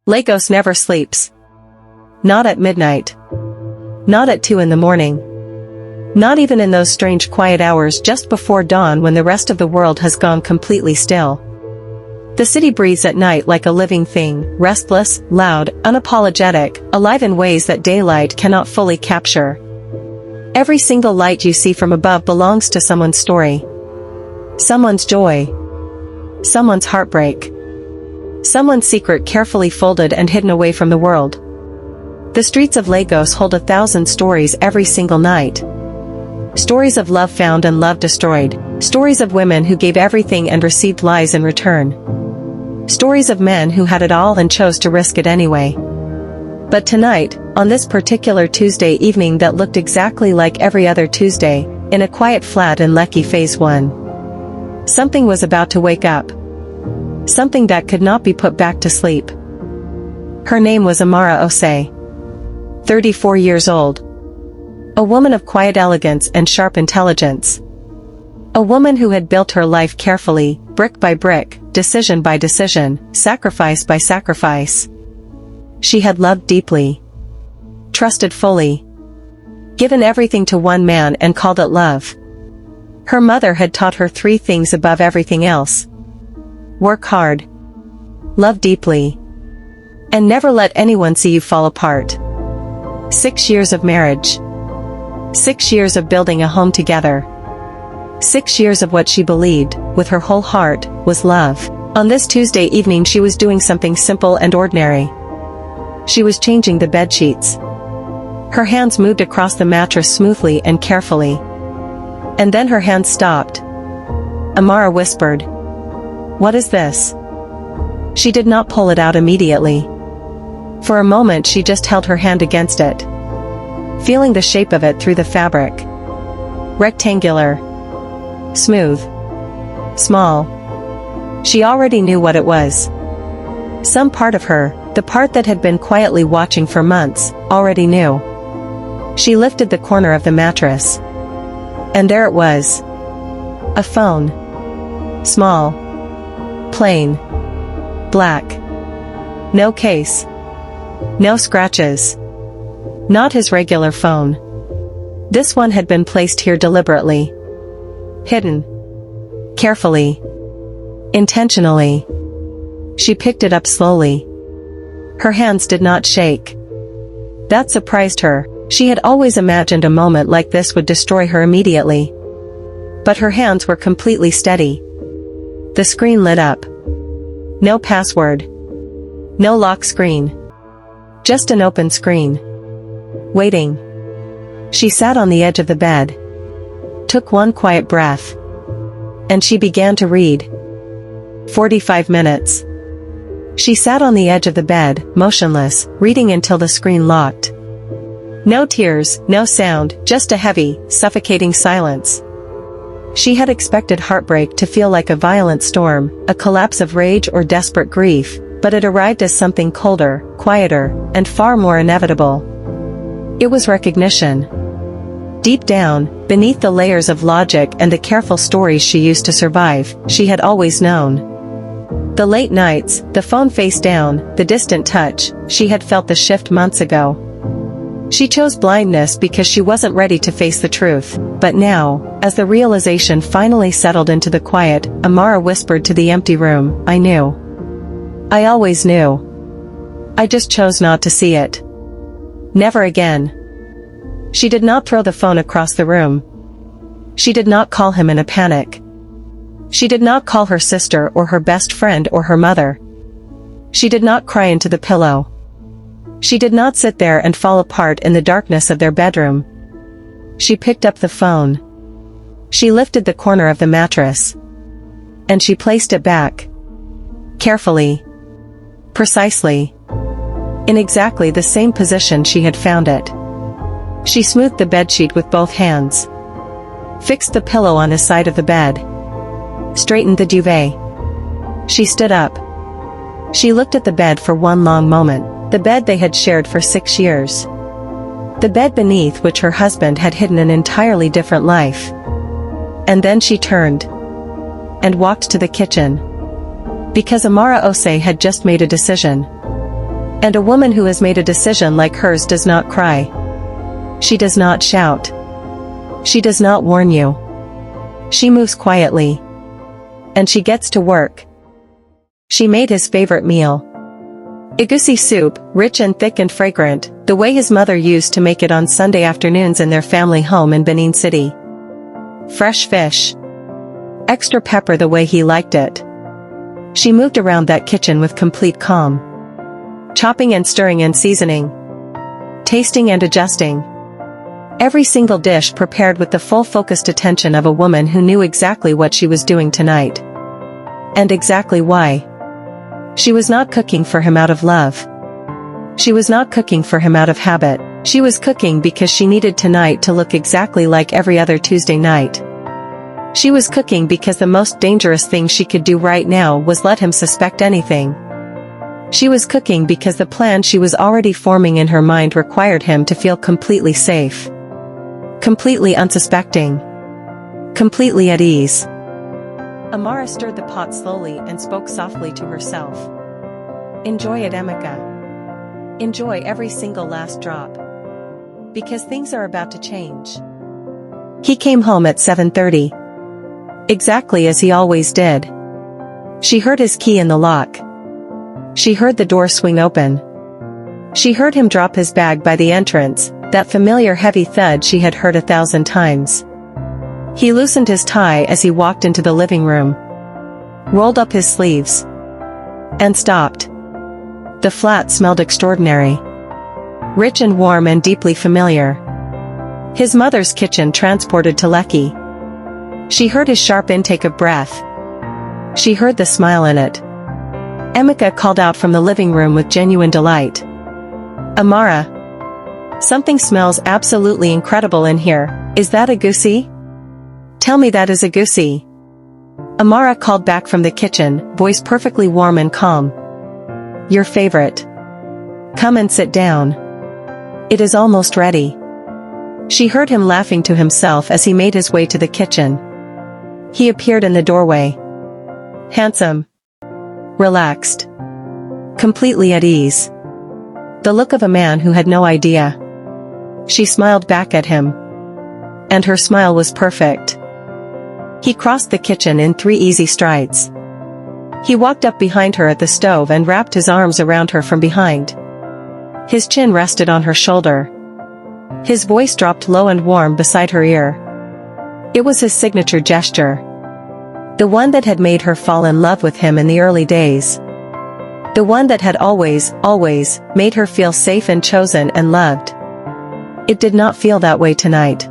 Lagos never sleeps. Not at midnight. Not at 2 in the morning. Not even in those strange quiet hours just before dawn when the rest of the world has gone completely still. The city breathes at night like a living thing, restless, loud, unapologetic, alive in ways that daylight cannot fully capture. Every single light you see from above belongs to someone's story. Someone's joy. Someone's heartbreak. Someone's secret carefully folded and hidden away from the world. The streets of Lagos hold 1,000 stories every single night. Stories of love found and love destroyed. Stories of women who gave everything and received lies in return. Stories of men who had it all and chose to risk it anyway. But tonight, on this particular Tuesday evening that looked exactly like every other Tuesday, in a quiet flat in Lekki Phase 1, something was about to wake up. Something that could not be put back to sleep. Her name was Amara Osei. 34 years old. A woman of quiet elegance and sharp intelligence. A woman who had built her life carefully, brick by brick, decision by decision, sacrifice by sacrifice. She had loved deeply. Trusted fully. Given everything to one man and called it love. Her mother had taught her 3 things above everything else. Work hard. Love deeply. And never let anyone see you fall apart. 6 years of marriage. 6 years of building a home together. 6 years of what she believed, with her whole heart, was love. On this Tuesday evening she was doing something simple and ordinary. She was changing the bed sheets. Her hands moved across the mattress smoothly and carefully. And then her hands stopped. Amara whispered, "What is this?" She did not pull it out immediately. For a moment she just held her hand against it, feeling the shape of it through the fabric. Rectangular. Smooth. Small. She already knew what it was. Some part of her, the part that had been quietly watching for months, already knew. She lifted the corner of the mattress. And there it was. A phone. Small. Plain. Black. No case. No scratches. Not his regular phone. This one had been placed here deliberately. Hidden. Carefully. Intentionally. She picked it up slowly. Her hands did not shake. That surprised her. She had always imagined a moment like this would destroy her immediately. But her hands were completely steady. The screen lit up. No password. No lock screen. Just an open screen. Waiting. She sat on the edge of the bed. Took one quiet breath. And she began to read. 45 minutes. She sat on the edge of the bed, motionless, reading until the screen locked. No tears, no sound, just a heavy, suffocating silence. She had expected heartbreak to feel like a violent storm, a collapse of rage or desperate grief, but it arrived as something colder, quieter, and far more inevitable. It was recognition. Deep down, beneath the layers of logic and the careful stories she used to survive, she had always known. The late nights, the phone face down, the distant touch, she had felt the shift months ago. She chose blindness because she wasn't ready to face the truth, but now, as the realization finally settled into the quiet, Amara whispered to the empty room, "I knew. I always knew. I just chose not to see it. Never again." She did not throw the phone across the room. She did not call him in a panic. She did not call her sister or her best friend or her mother. She did not cry into the pillow. She did not sit there and fall apart in the darkness of their bedroom. She picked up the phone. She lifted the corner of the mattress. And she placed it back. Carefully. Precisely. In exactly the same position she had found it. She smoothed the bedsheet with both hands. Fixed the pillow on his side of the bed. Straightened the duvet. She stood up. She looked at the bed for one long moment, the bed they had shared for 6 years. The bed beneath which her husband had hidden an entirely different life. And then she turned. And walked to the kitchen. Because Amara Osei had just made a decision. And a woman who has made a decision like hers does not cry. She does not shout. She does not warn you. She moves quietly. And she gets to work. She made his favorite meal. Egusi soup, rich and thick and fragrant, the way his mother used to make it on Sunday afternoons in their family home in Benin City. Fresh fish. Extra pepper the way he liked it. She moved around that kitchen with complete calm. Chopping and stirring and seasoning. Tasting and adjusting. Every single dish prepared with the full focused attention of a woman who knew exactly what she was doing tonight. And exactly why. She was not cooking for him out of love. She was not cooking for him out of habit. She was cooking because she needed tonight to look exactly like every other Tuesday night. She was cooking because the most dangerous thing she could do right now was let him suspect anything. She was cooking because the plan she was already forming in her mind required him to feel completely safe. Completely unsuspecting. Completely at ease. Amara stirred the pot slowly and spoke softly to herself. Enjoy it, Emeka. Enjoy every single last drop. Because things are about to change. He came home at 7:30. Exactly as he always did. She heard his key in the lock. She heard the door swing open. She heard him drop his bag by the entrance, that familiar heavy thud she had heard 1,000 times. He loosened his tie as he walked into the living room. Rolled up his sleeves. And stopped. The flat smelled extraordinary. Rich and warm and deeply familiar. His mother's kitchen transported to Lekki. She heard his sharp intake of breath. She heard the smile in it. Emeka called out from the living room with genuine delight. Amara. Something smells absolutely incredible in here. Is that egusi? Tell me that is egusi. Amara called back from the kitchen, voice perfectly warm and calm. Your favorite. Come and sit down. It is almost ready. She heard him laughing to himself as he made his way to the kitchen. He appeared in the doorway. Handsome. Relaxed. Completely at ease. The look of a man who had no idea. She smiled back at him. And her smile was perfect. He crossed the kitchen in 3 easy strides. He walked up behind her at the stove and wrapped his arms around her from behind. His chin rested on her shoulder. His voice dropped low and warm beside her ear. It was his signature gesture. The one that had made her fall in love with him in the early days. The one that had always made her feel safe and chosen and loved. It did not feel that way tonight.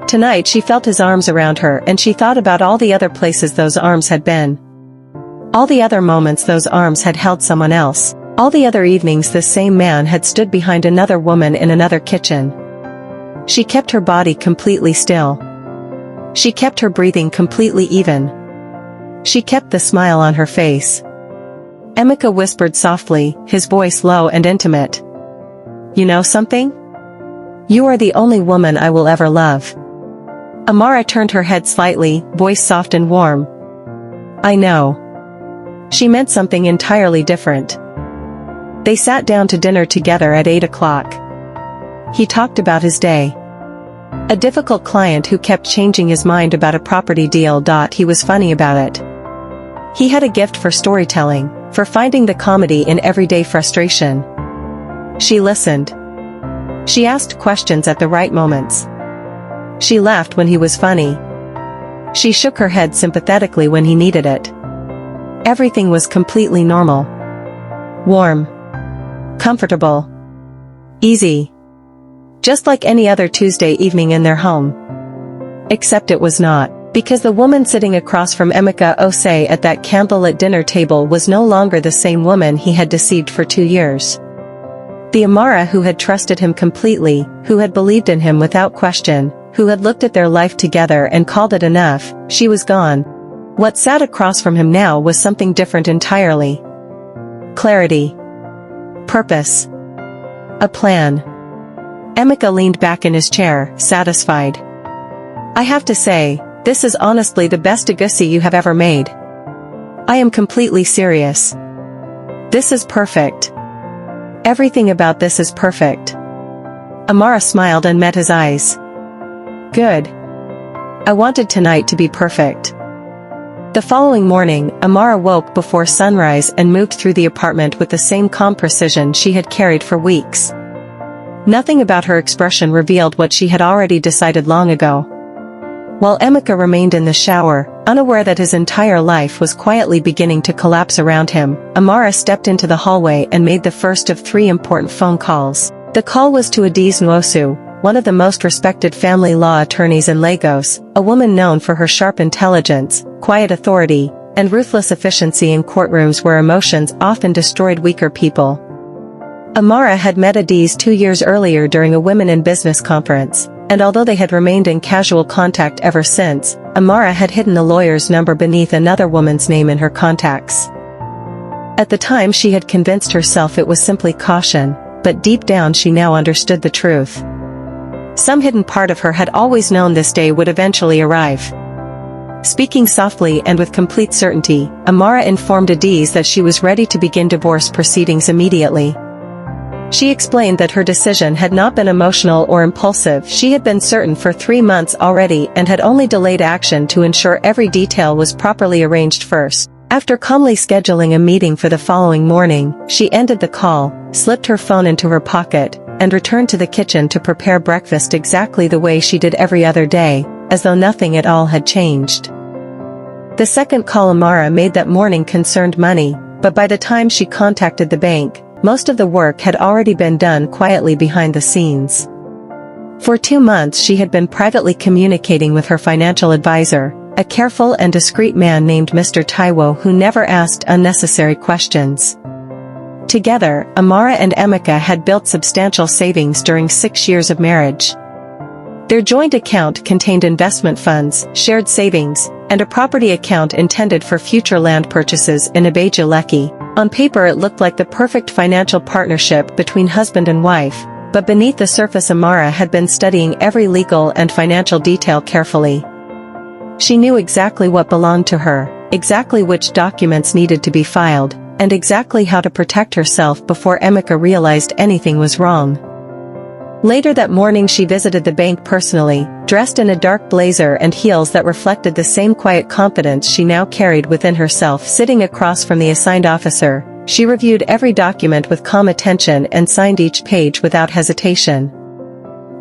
Tonight she felt his arms around her and she thought about all the other places those arms had been. All the other moments those arms had held someone else. All the other evenings this same man had stood behind another woman in another kitchen. She kept her body completely still. She kept her breathing completely even. She kept the smile on her face. Emeka whispered softly, his voice low and intimate. You know something? You are the only woman I will ever love. Amara turned her head slightly, voice soft and warm. I know. She meant something entirely different. They sat down to dinner together at 8 o'clock. He talked about his day. A difficult client who kept changing his mind about a property deal. He was funny about it. He had a gift for storytelling, for finding the comedy in everyday frustration. She listened. She asked questions at the right moments. She laughed when he was funny. She shook her head sympathetically when he needed it. Everything was completely normal. Warm. Comfortable. Easy. Just like any other Tuesday evening in their home. Except it was not, because the woman sitting across from Emeka Ose at that candlelit dinner table was no longer the same woman he had deceived for 2 years. The Amara who had trusted him completely, who had believed in him without question, who had looked at their life together and called it enough, she was gone. What sat across from him now was something different entirely. Clarity. Purpose. A plan. Emeka leaned back in his chair, satisfied. I have to say, this is honestly the best egusi you have ever made. I am completely serious. This is perfect. Everything about this is perfect. Amara smiled and met his eyes. Good. I wanted tonight to be perfect. The following morning, Amara woke before sunrise and moved through the apartment with the same calm precision she had carried for weeks. Nothing about her expression revealed what she had already decided long ago. While Emeka remained in the shower, unaware that his entire life was quietly beginning to collapse around him, Amara stepped into the hallway and made the first of 3 important phone calls. The call was to Adiz Nwosu, one of the most respected family law attorneys in Lagos, a woman known for her sharp intelligence, quiet authority, and ruthless efficiency in courtrooms where emotions often destroyed weaker people. Amara had met Adiz 2 years earlier during a Women in Business conference, and although they had remained in casual contact ever since, Amara had hidden the lawyer's number beneath another woman's name in her contacts. At the time she had convinced herself it was simply caution, but deep down she now understood the truth. Some hidden part of her had always known this day would eventually arrive. Speaking softly and with complete certainty, Amara informed Adiz that she was ready to begin divorce proceedings immediately. She explained that her decision had not been emotional or impulsive. She had been certain for 3 months already and had only delayed action to ensure every detail was properly arranged first. After calmly scheduling a meeting for the following morning, she ended the call, slipped her phone into her pocket, and returned to the kitchen to prepare breakfast exactly the way she did every other day, as though nothing at all had changed. The second call Amara made that morning concerned money, but by the time she contacted the bank, most of the work had already been done quietly behind the scenes. For 2 months she had been privately communicating with her financial advisor, a careful and discreet man named Mr. Taiwo who never asked unnecessary questions. Together, Amara and Emeka had built substantial savings during 6 years of marriage. Their joint account contained investment funds, shared savings, and a property account intended for future land purchases in Ibeju Lekki. On paper it looked like the perfect financial partnership between husband and wife, but beneath the surface Amara had been studying every legal and financial detail carefully. She knew exactly what belonged to her, exactly which documents needed to be filed, and exactly how to protect herself before Emeka realized anything was wrong. Later that morning she visited the bank personally, dressed in a dark blazer and heels that reflected the same quiet confidence she now carried within herself. Sitting across from the assigned officer, she reviewed every document with calm attention and signed each page without hesitation.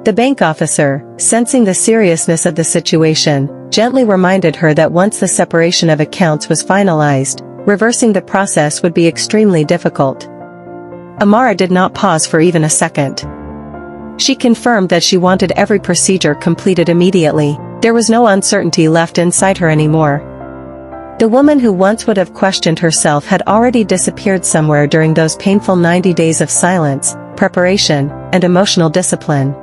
The bank officer, sensing the seriousness of the situation, gently reminded her that once the separation of accounts was finalized, reversing the process would be extremely difficult. Amara did not pause for even a second. She confirmed that she wanted every procedure completed immediately. There was no uncertainty left inside her anymore. The woman who once would have questioned herself had already disappeared somewhere during those painful 90 days of silence, preparation, and emotional discipline.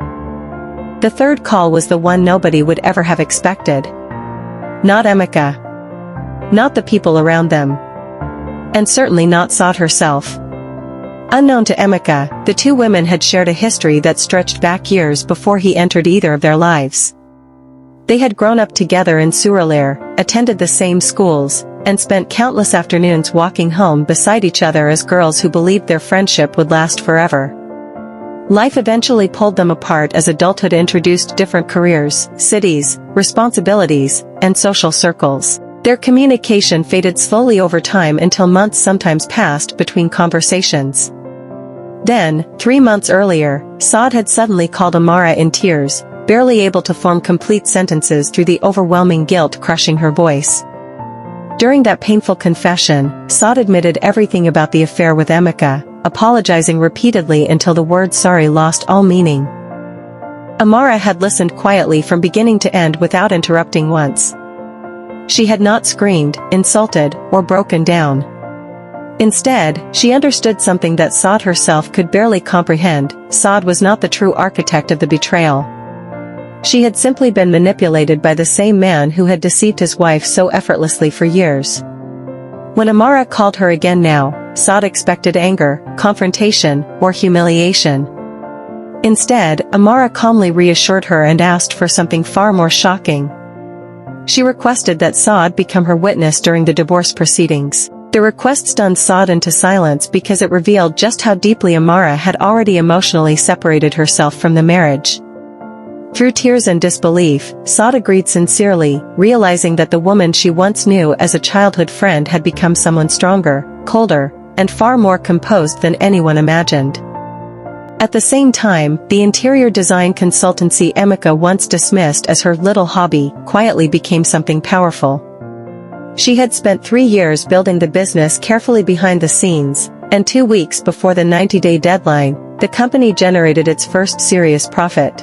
The third call was the one nobody would ever have expected. Not Emeka. Not the people around them. And certainly not Saad herself. Unknown to Emeka, the 2 women had shared a history that stretched back years before he entered either of their lives. They had grown up together in Surulere, attended the same schools, and spent countless afternoons walking home beside each other as girls who believed their friendship would last forever. Life eventually pulled them apart as adulthood introduced different careers, cities, responsibilities, and social circles. Their communication faded slowly over time until months sometimes passed between conversations. Then, 3 months earlier, Saad had suddenly called Amara in tears, barely able to form complete sentences through the overwhelming guilt crushing her voice. During that painful confession, Saad admitted everything about the affair with Emeka, apologizing repeatedly until the word sorry lost all meaning. Amara had listened quietly from beginning to end without interrupting once. She had not screamed, insulted, or broken down. Instead, she understood something that Saad herself could barely comprehend. Saad was not the true architect of the betrayal. She had simply been manipulated by the same man who had deceived his wife so effortlessly for years. When Amara called her again now, Saad expected anger, confrontation, or humiliation. Instead, Amara calmly reassured her and asked for something far more shocking. She requested that Saad become her witness during the divorce proceedings. The request stunned Saad into silence because it revealed just how deeply Amara had already emotionally separated herself from the marriage. Through tears and disbelief, Saad agreed sincerely, realizing that the woman she once knew as a childhood friend had become someone stronger, colder, and far more composed than anyone imagined. At the same time, the interior design consultancy Emeka once dismissed as her little hobby, quietly became something powerful. She had spent 3 years building the business carefully behind the scenes, and 2 weeks before the 90-day deadline, the company generated its first serious profit.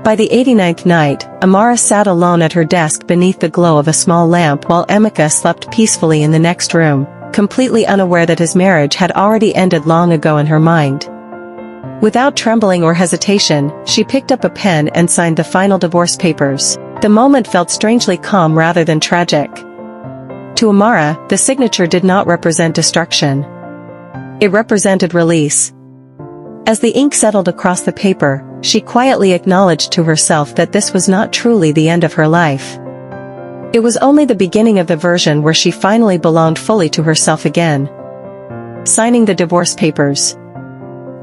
By the 89th night, Amara sat alone at her desk beneath the glow of a small lamp while Emeka slept peacefully in the next room, completely unaware that his marriage had already ended long ago in her mind. Without trembling or hesitation, she picked up a pen and signed the final divorce papers. The moment felt strangely calm rather than tragic. To Amara, the signature did not represent destruction. It represented release. As the ink settled across the paper, she quietly acknowledged to herself that this was not truly the end of her life. It was only the beginning of the version where she finally belonged fully to herself again. Signing the divorce papers.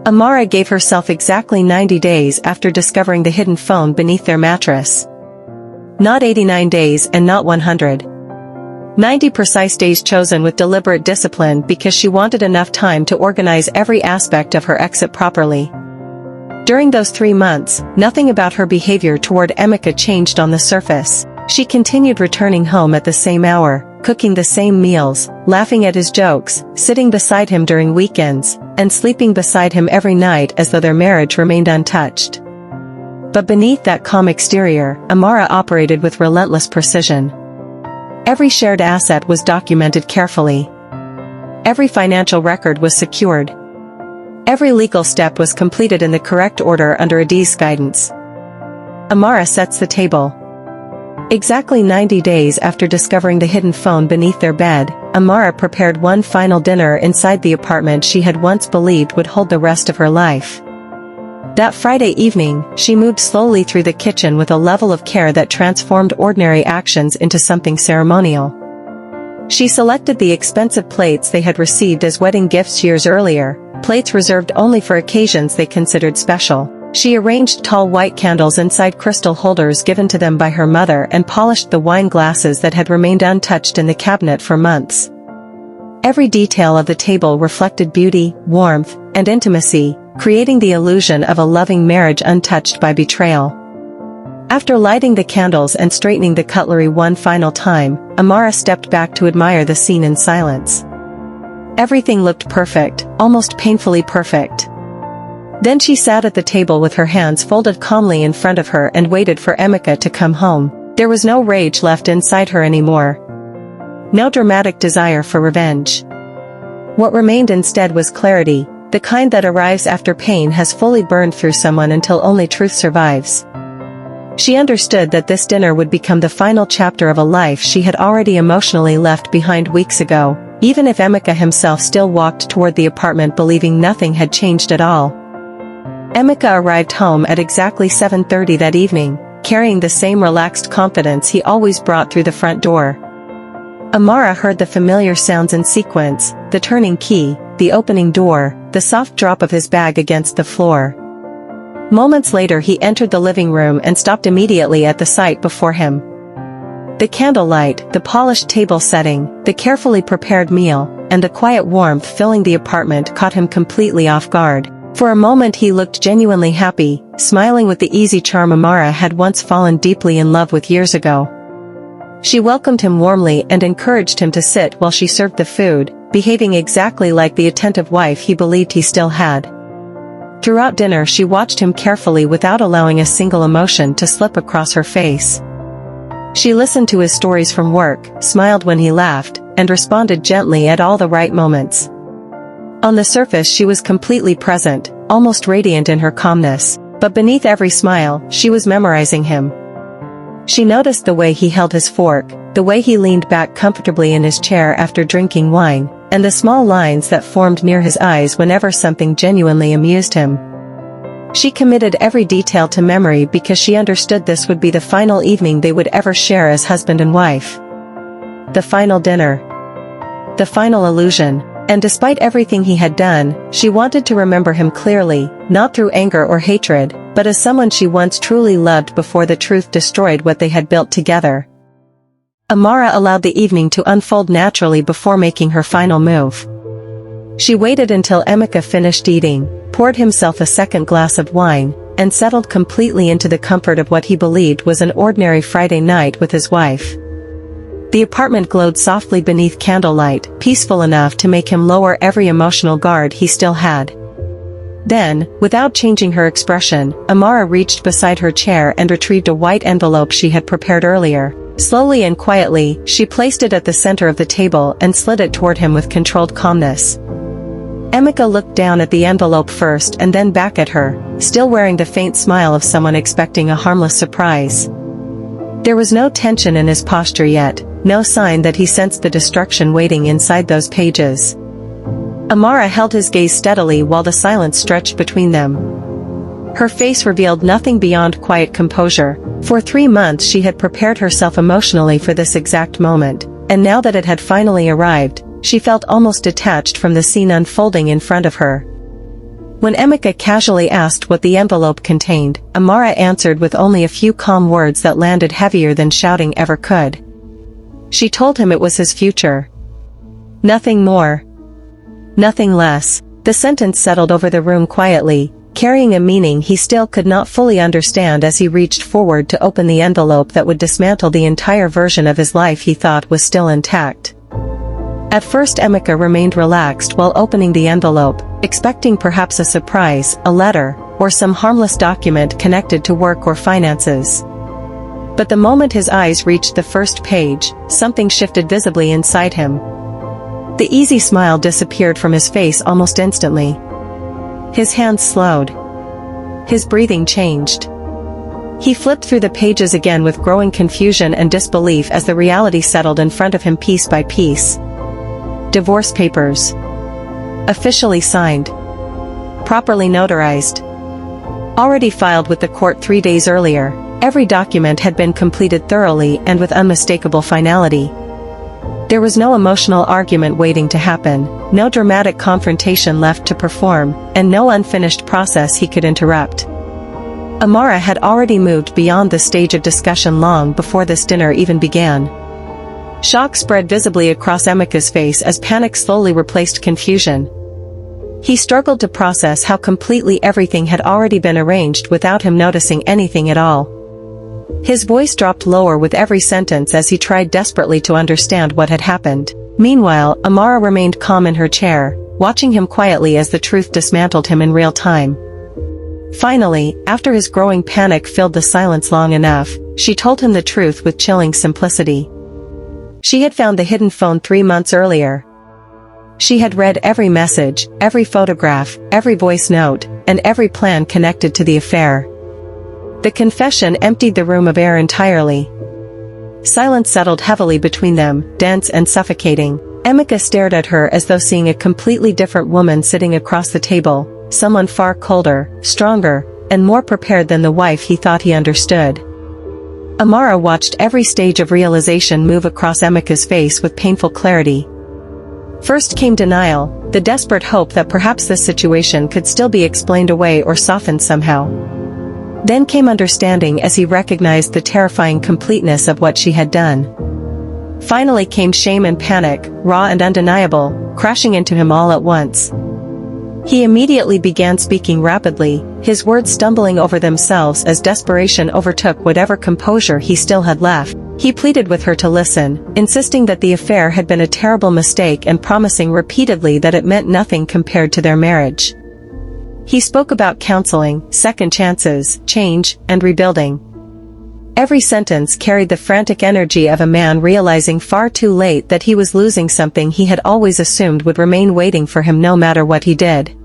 Amara gave herself exactly 90 days after discovering the hidden phone beneath their mattress. Not 89 days and not 100. 90 precise days chosen with deliberate discipline because she wanted enough time to organize every aspect of her exit properly. During those 3 months, nothing about her behavior toward Emeka changed on the surface. She continued returning home at the same hour, cooking the same meals, laughing at his jokes, sitting beside him during weekends, and sleeping beside him every night as though their marriage remained untouched. But beneath that calm exterior, Amara operated with relentless precision. Every shared asset was documented carefully. Every financial record was secured. Every legal step was completed in the correct order under Adi's guidance. Amara sets the table. Exactly 90 days after discovering the hidden phone beneath their bed, Amara prepared one final dinner inside the apartment she had once believed would hold the rest of her life. That Friday evening, she moved slowly through the kitchen with a level of care that transformed ordinary actions into something ceremonial. She selected the expensive plates they had received as wedding gifts years earlier, plates reserved only for occasions they considered special. She arranged tall white candles inside crystal holders given to them by her mother and polished the wine glasses that had remained untouched in the cabinet for months. Every detail of the table reflected beauty, warmth, and intimacy, creating the illusion of a loving marriage untouched by betrayal. After lighting the candles and straightening the cutlery one final time, Amara stepped back to admire the scene in silence. Everything looked perfect, almost painfully perfect. Then she sat at the table with her hands folded calmly in front of her and waited for Emeka to come home. There was no rage left inside her anymore. No dramatic desire for revenge. What remained instead was clarity, the kind that arrives after pain has fully burned through someone until only truth survives. She understood that this dinner would become the final chapter of a life she had already emotionally left behind weeks ago, even if Emeka himself still walked toward the apartment believing nothing had changed at all. Emeka arrived home at exactly 7:30 that evening, carrying the same relaxed confidence he always brought through the front door. Amara heard the familiar sounds in sequence, the turning key, the opening door, the soft drop of his bag against the floor. Moments later he entered the living room and stopped immediately at the sight before him. The candlelight, the polished table setting, the carefully prepared meal, and the quiet warmth filling the apartment caught him completely off guard. For a moment he looked genuinely happy, smiling with the easy charm Amara had once fallen deeply in love with years ago. She welcomed him warmly and encouraged him to sit while she served the food, behaving exactly like the attentive wife he believed he still had. Throughout dinner she watched him carefully without allowing a single emotion to slip across her face. She listened to his stories from work, smiled when he laughed, and responded gently at all the right moments. On the surface she was completely present, almost radiant in her calmness, but beneath every smile, she was memorizing him. She noticed the way he held his fork, the way he leaned back comfortably in his chair after drinking wine, and the small lines that formed near his eyes whenever something genuinely amused him. She committed every detail to memory because she understood this would be the final evening they would ever share as husband and wife. The final dinner. the final illusion. And despite everything he had done, she wanted to remember him clearly, not through anger or hatred, but as someone she once truly loved before the truth destroyed what they had built together. Amara allowed the evening to unfold naturally before making her final move. She waited until Emeka finished eating, poured himself a second glass of wine, and settled completely into the comfort of what he believed was an ordinary Friday night with his wife. The apartment glowed softly beneath candlelight, peaceful enough to make him lower every emotional guard he still had. Then, without changing her expression, Amara reached beside her chair and retrieved a white envelope she had prepared earlier. Slowly and quietly, she placed it at the center of the table and slid it toward him with controlled calmness. Emeka looked down at the envelope first and then back at her, still wearing the faint smile of someone expecting a harmless surprise. There was no tension in his posture yet, no sign that he sensed the destruction waiting inside those pages. Amara held his gaze steadily while the silence stretched between them. Her face revealed nothing beyond quiet composure. For 3 months she had prepared herself emotionally for this exact moment, and now that it had finally arrived, she felt almost detached from the scene unfolding in front of her. When Emeka casually asked what the envelope contained, Amara answered with only a few calm words that landed heavier than shouting ever could. She told him it was his future. Nothing more. Nothing less. The sentence settled over the room quietly, carrying a meaning he still could not fully understand as he reached forward to open the envelope that would dismantle the entire version of his life he thought was still intact. At first Emeka remained relaxed while opening the envelope, expecting perhaps a surprise, a letter, or some harmless document connected to work or finances. But the moment his eyes reached the first page, something shifted visibly inside him. The easy smile disappeared from his face almost instantly. His hands slowed. His breathing changed. He flipped through the pages again with growing confusion and disbelief as the reality settled in front of him piece by piece. Divorce papers. Officially signed. Properly notarized. Already filed with the court 3 days earlier, every document had been completed thoroughly and with unmistakable finality. There was no emotional argument waiting to happen, no dramatic confrontation left to perform, and no unfinished process he could interrupt. Amara had already moved beyond the stage of discussion long before this dinner even began. Shock spread visibly across Emeka's face as panic slowly replaced confusion. He struggled to process how completely everything had already been arranged without him noticing anything at all. His voice dropped lower with every sentence as he tried desperately to understand what had happened. Meanwhile, Amara remained calm in her chair, watching him quietly as the truth dismantled him in real time. Finally, after his growing panic filled the silence long enough, she told him the truth with chilling simplicity. She had found the hidden phone 3 months earlier. She had read every message, every photograph, every voice note, and every plan connected to the affair. The confession emptied the room of air entirely. Silence settled heavily between them, dense and suffocating. Emeka stared at her as though seeing a completely different woman sitting across the table, someone far colder, stronger, and more prepared than the wife he thought he understood. Amara watched every stage of realization move across Emeka's face with painful clarity. First came denial, the desperate hope that perhaps this situation could still be explained away or softened somehow. Then came understanding as he recognized the terrifying completeness of what she had done. Finally came shame and panic, raw and undeniable, crashing into him all at once. He immediately began speaking rapidly, his words stumbling over themselves as desperation overtook whatever composure he still had left. He pleaded with her to listen, insisting that the affair had been a terrible mistake and promising repeatedly that it meant nothing compared to their marriage. He spoke about counseling, second chances, change, and rebuilding. Every sentence carried the frantic energy of a man realizing far too late that he was losing something he had always assumed would remain waiting for him no matter what he did.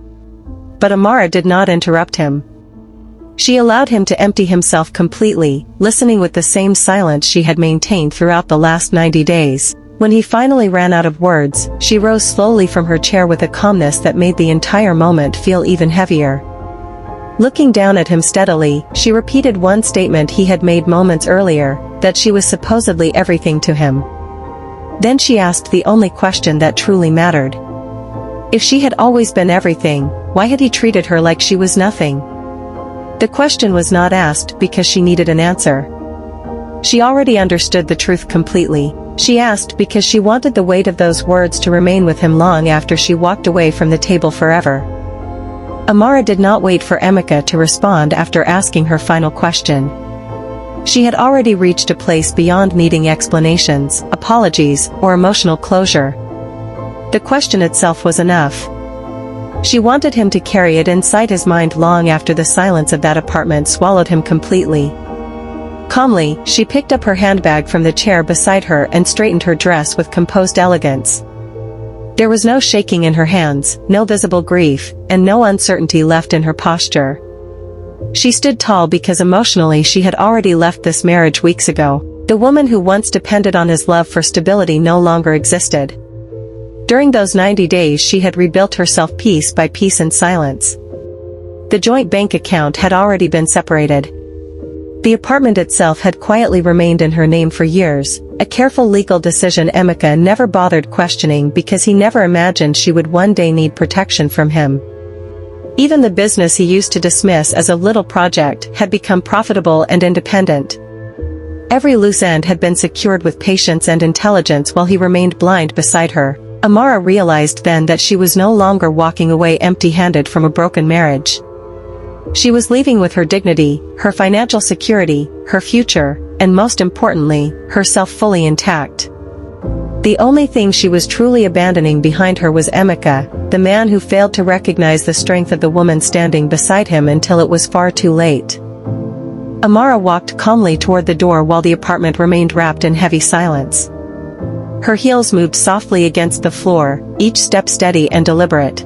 But Amara did not interrupt him. She allowed him to empty himself completely, listening with the same silence she had maintained throughout the last 90 days. When he finally ran out of words, she rose slowly from her chair with a calmness that made the entire moment feel even heavier. Looking down at him steadily, she repeated one statement he had made moments earlier, that she was supposedly everything to him. Then she asked the only question that truly mattered. If she had always been everything, why had he treated her like she was nothing? The question was not asked because she needed an answer. She already understood the truth completely. She asked because she wanted the weight of those words to remain with him long after she walked away from the table forever. Amara did not wait for Emeka to respond after asking her final question. She had already reached a place beyond needing explanations, apologies, or emotional closure. The question itself was enough. She wanted him to carry it inside his mind long after the silence of that apartment swallowed him completely. Calmly, she picked up her handbag from the chair beside her and straightened her dress with composed elegance. There was no shaking in her hands, no visible grief, and no uncertainty left in her posture. She stood tall because emotionally she had already left this marriage weeks ago. The woman who once depended on his love for stability no longer existed. During those 90 days she had rebuilt herself piece by piece in silence. The joint bank account had already been separated. The apartment itself had quietly remained in her name for years, a careful legal decision Emeka never bothered questioning because he never imagined she would one day need protection from him. Even the business he used to dismiss as a little project had become profitable and independent. Every loose end had been secured with patience and intelligence while he remained blind beside her. Amara realized then that she was no longer walking away empty-handed from a broken marriage. She was leaving with her dignity, her financial security, her future, and most importantly, herself fully intact. The only thing she was truly abandoning behind her was Emeka, the man who failed to recognize the strength of the woman standing beside him until it was far too late. Amara walked calmly toward the door while the apartment remained wrapped in heavy silence. Her heels moved softly against the floor, each step steady and deliberate.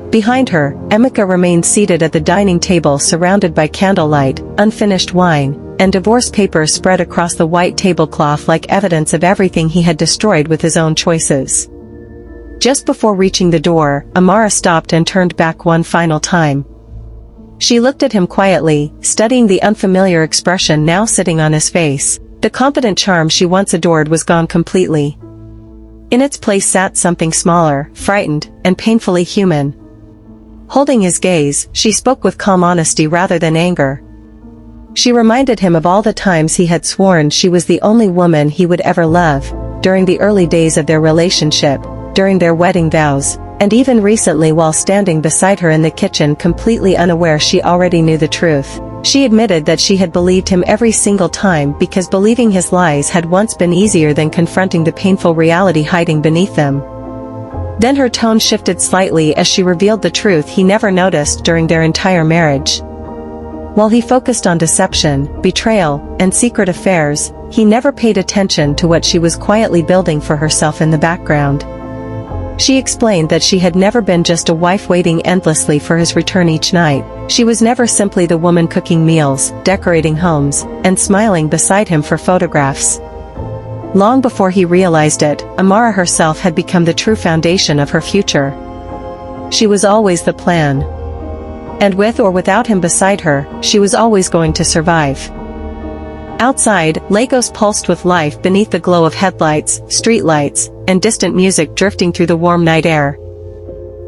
Behind her, Emeka remained seated at the dining table surrounded by candlelight, unfinished wine, and divorce papers spread across the white tablecloth like evidence of everything he had destroyed with his own choices. Just before reaching the door, Amara stopped and turned back one final time. She looked at him quietly, studying the unfamiliar expression now sitting on his face. The confident charm she once adored was gone completely. In its place sat something smaller, frightened, and painfully human. Holding his gaze, she spoke with calm honesty rather than anger. She reminded him of all the times he had sworn she was the only woman he would ever love, during the early days of their relationship, during their wedding vows, and even recently while standing beside her in the kitchen completely unaware she already knew the truth. She admitted that she had believed him every single time because believing his lies had once been easier than confronting the painful reality hiding beneath them. Then her tone shifted slightly as she revealed the truth he never noticed during their entire marriage. While he focused on deception, betrayal, and secret affairs, he never paid attention to what she was quietly building for herself in the background. She explained that she had never been just a wife waiting endlessly for his return each night. She was never simply the woman cooking meals, decorating homes, and smiling beside him for photographs. Long before he realized it, Amara herself had become the true foundation of her future. She was always the plan. And with or without him beside her, she was always going to survive. Outside, Lagos pulsed with life beneath the glow of headlights, streetlights, and distant music drifting through the warm night air.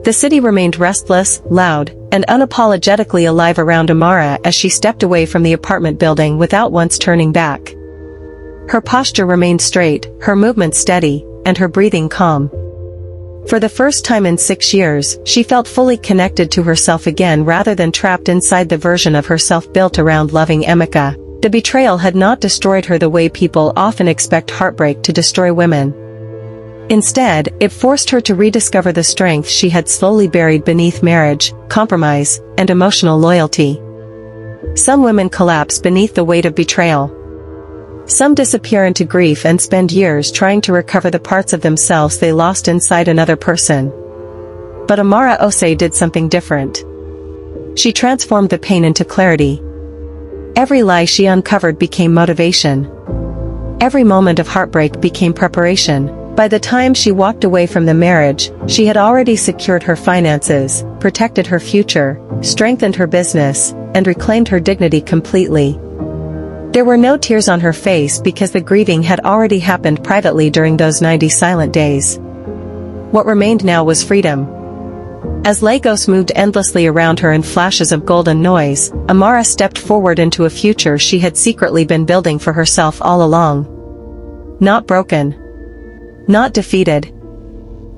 The city remained restless, loud, and unapologetically alive around Amara as she stepped away from the apartment building without once turning back. Her posture remained straight, her movement steady, and her breathing calm. For the first time in 6 years, she felt fully connected to herself again rather than trapped inside the version of herself built around loving Emeka. The betrayal had not destroyed her the way people often expect heartbreak to destroy women. Instead, it forced her to rediscover the strength she had slowly buried beneath marriage, compromise, and emotional loyalty. Some women collapse beneath the weight of betrayal. Some disappear into grief and spend years trying to recover the parts of themselves they lost inside another person. But Amara Osei did something different. She transformed the pain into clarity. Every lie she uncovered became motivation. Every moment of heartbreak became preparation. By the time she walked away from the marriage, she had already secured her finances, protected her future, strengthened her business, and reclaimed her dignity completely. There were no tears on her face because the grieving had already happened privately during those 90 silent days. What remained now was freedom. As Lagos moved endlessly around her in flashes of golden noise, Amara stepped forward into a future she had secretly been building for herself all along. Not broken. Not defeated.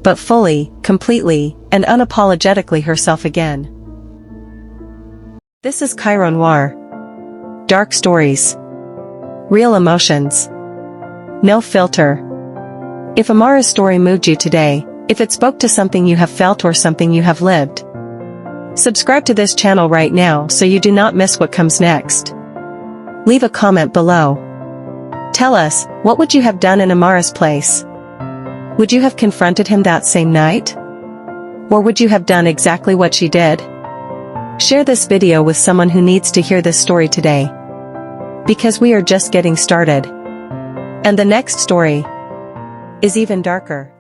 But fully, completely, and unapologetically herself again. This is KAIRO Noir. Dark stories. Real emotions. No filter. If Amara's story moved you today, if it spoke to something you have felt or something you have lived, subscribe to this channel right now so you do not miss what comes next. Leave a comment below. Tell us, what would you have done in Amara's place? Would you have confronted him that same night? Or would you have done exactly what she did? Share this video with someone who needs to hear this story today. Because we are just getting started. And the next story is even darker.